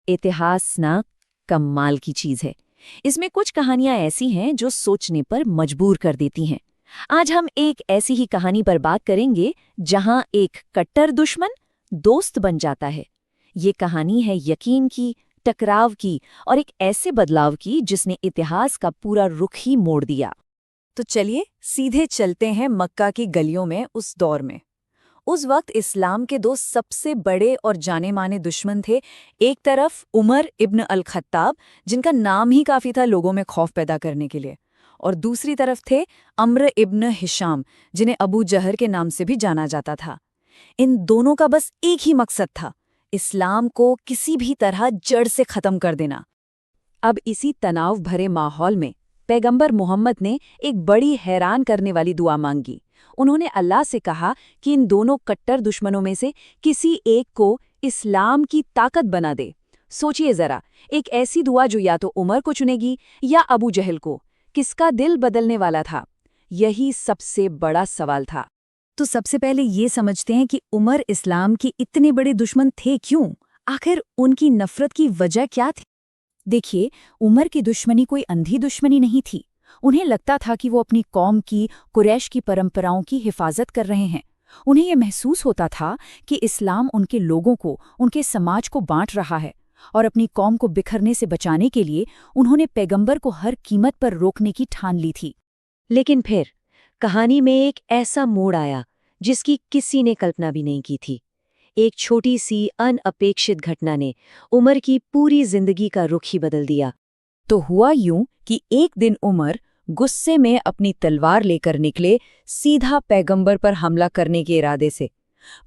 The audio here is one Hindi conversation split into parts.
इतिहास ना कमाल की चीज है। इसमें कुछ कहानियां ऐसी हैं जो सोचने पर मजबूर कर देती हैं। आज हम एक ऐसी ही कहानी पर बात करेंगे जहां एक कट्टर दुश्मन दोस्त बन जाता है। ये कहानी है यकीन की, टकराव की और एक ऐसे बदलाव की जिसने इतिहास का पूरा रुख ही मोड़ दिया। तो चलिए सीधे चलते हैं मक्का की गलियों में उस दौर में। उस वक्त इस्लाम के दो सबसे बड़े और जाने माने दुश्मन थे। एक तरफ उमर इब्न अल खत्ताब, जिनका नाम ही काफ़ी था लोगों में खौफ पैदा करने के लिए, और दूसरी तरफ थे अम्र इब्न हिशाम, जिन्हें अबू जहर के नाम से भी जाना जाता था। इन दोनों का बस एक ही मकसद था, इस्लाम को किसी भी तरह जड़ से ख़त्म कर देना। अब इसी तनाव भरे माहौल में पैगंबर मोहम्मद ने एक बड़ी हैरान करने वाली दुआ मांगी। उन्होंने अल्लाह से कहा कि इन दोनों कट्टर दुश्मनों में से किसी एक को इस्लाम की ताकत बना दे। सोचिए जरा, एक ऐसी दुआ जो या तो उमर को चुनेगी या अबू जहल को। किसका दिल बदलने वाला था? यही सबसे बड़ा सवाल था। तो सबसे पहले ये समझते हैं कि उमर इस्लाम के इतने बड़े दुश्मन थे क्यों? आखिर उनकी नफरत की वजह क्या थी? देखिए, उमर की दुश्मनी कोई अंधी दुश्मनी नहीं थी। उन्हें लगता था कि वो अपनी कौम की, कुरैश की परंपराओं की हिफाजत कर रहे हैं। उन्हें यह महसूस होता था कि इस्लाम उनके लोगों को, उनके समाज को बांट रहा है, और अपनी कौम को बिखरने से बचाने के लिए उन्होंने पैगंबर को हर कीमत पर रोकने की ठान ली थी। लेकिन फिर कहानी में एक ऐसा मोड़ आया जिसकी किसी ने कल्पना भी नहीं की थी। एक छोटी सी अनअपेक्षित घटना ने उमर की पूरी जिंदगी का रुख ही बदल दिया। तो हुआ यूं कि एक दिन उमर गुस्से में अपनी तलवार लेकर निकले सीधा पैगंबर पर हमला करने के इरादे से।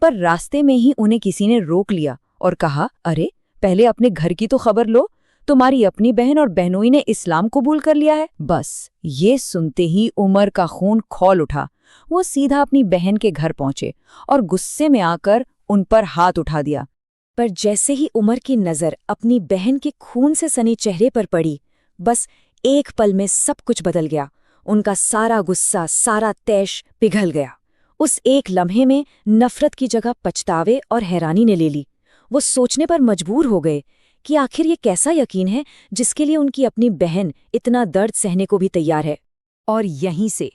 पर रास्ते में ही उन्हें किसी ने रोक लिया और कहा, अरे पहले अपने घर की तो खबर लो, तुम्हारी अपनी बहन और बहनोई ने इस्लाम कबूल कर लिया है। बस ये सुनते ही उमर का खून खौल उठा। वो सीधा अपनी बहन के घर पहुंचे और गुस्से में आकर उन पर हाथ उठा दिया। पर जैसे ही उमर की नज़र अपनी बहन के खून से सने चेहरे पर पड़ी, बस एक पल में सब कुछ बदल गया। उनका सारा गुस्सा, सारा तैश पिघल गया। उस एक लम्हे में नफरत की जगह पछतावे और हैरानी ने ले ली। वो सोचने पर मजबूर हो गए कि आखिर ये कैसा यकीन है जिसके लिए उनकी अपनी बहन इतना दर्द सहने को भी तैयार है। और यहीं से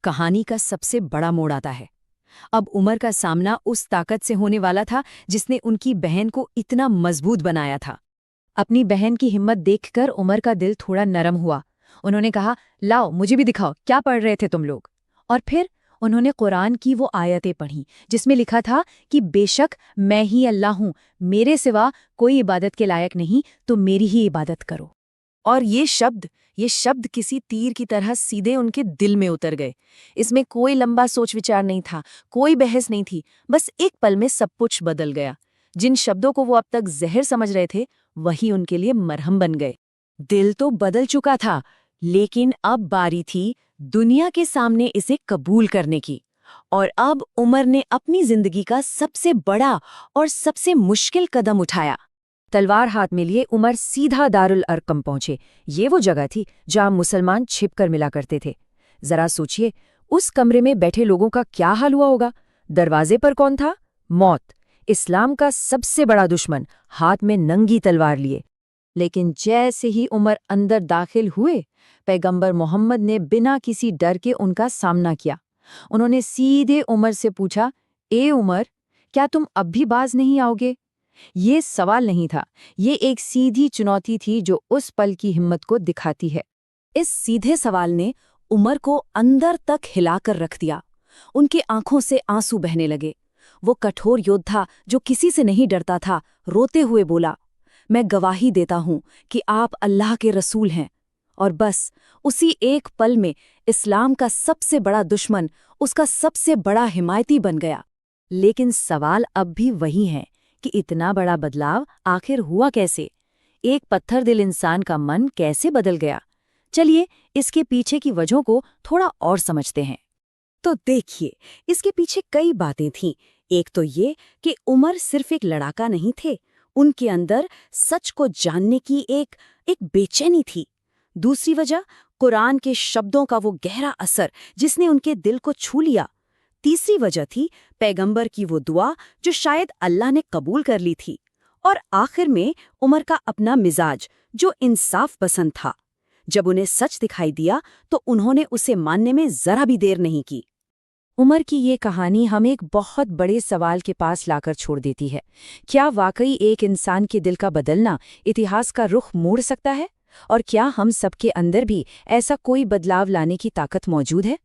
कहानी का सबसे बड़ा मोड़ आता है। अब उमर का सामना उस ताकत से होने वाला था जिसने उनकी बहन को इतना मजबूत बनाया था। अपनी बहन की हिम्मत देखकर उमर का दिल थोड़ा नरम हुआ। उन्होंने कहा, लाओ मुझे भी दिखाओ, क्या पढ़ रहे थे तुम लोग? और फिर उन्होंने कुरान की वो आयतें पढ़ी जिसमें लिखा था कि बेशक मैं ही अल्लाह हूँ, मेरे सिवा कोई इबादत के लायक नहीं, तो मेरी ही इबादत करो। और ये शब्द किसी तीर की तरह सीधे उनके दिल में उतर गए। इसमें कोई लंबा सोच विचार नहीं था, कोई बहस नहीं थी, बस एक पल में सब कुछ बदल गया। जिन शब्दों को वो अब तक जहर समझ रहे थे, वही उनके लिए मरहम बन गए। दिल तो बदल चुका था, लेकिन अब बारी थी दुनिया के सामने इसे कबूल करने की। और अब उमर ने अपनी जिंदगी का सबसे बड़ा और सबसे मुश्किल कदम उठाया। तलवार हाथ में लिए उमर सीधा दारुल अरकम पहुंचे। ये वो जगह थी जहां मुसलमान छिपकर मिला करते थे। जरा सोचिए, उस कमरे में बैठे लोगों का क्या हाल हुआ होगा। दरवाजे पर कौन था? मौत, इस्लाम का सबसे बड़ा दुश्मन, हाथ में नंगी तलवार लिए। लेकिन जैसे ही उमर अंदर दाखिल हुए, पैगंबर मोहम्मद ने बिना किसी डर के उनका सामना किया। उन्होंने सीधे उमर से पूछा, ए उमर, क्या तुम अब भी बाज नहीं आओगे? ये सवाल नहीं था, ये एक सीधी चुनौती थी जो उस पल की हिम्मत को दिखाती है। इस सीधे सवाल ने उमर को अंदर तक हिलाकर रख दिया। उनकी आंखों से आंसू बहने लगे। वो कठोर योद्धा जो किसी से नहीं डरता था, रोते हुए बोला, मैं गवाही देता हूं कि आप अल्लाह के रसूल हैं। और बस उसी एक पल में इस्लाम का सबसे बड़ा दुश्मन उसका सबसे बड़ा हिमायती बन गया। लेकिन सवाल अब भी वही है कि इतना बड़ा बदलाव आखिर हुआ कैसे? एक पत्थर दिल इंसान का मन कैसे बदल गया? चलिए इसके पीछे की वजहों को थोड़ा और समझते हैं। तो देखिए, इसके पीछे कई बातें थीं। एक तो ये कि उमर सिर्फ एक लड़ाका नहीं थे, उनके अंदर सच को जानने की एक बेचैनी थी। दूसरी वजह, कुरान के शब्दों का वो गहरा असर जिसने उनके दिल को छू लिया। तीसरी वजह थी पैगंबर की वो दुआ जो शायद अल्लाह ने कबूल कर ली थी। और आखिर में उमर का अपना मिजाज, जो इंसाफ पसंद था। जब उन्हें सच दिखाई दिया तो उन्होंने उसे मानने में जरा भी देर नहीं की। उमर की ये कहानी हमें एक बहुत बड़े सवाल के पास लाकर छोड़ देती है। क्या वाकई एक इंसान के दिल का बदलना इतिहास का रुख मोड़ सकता है? और क्या हम सबके अंदर भी ऐसा कोई बदलाव लाने की ताकत मौजूद है?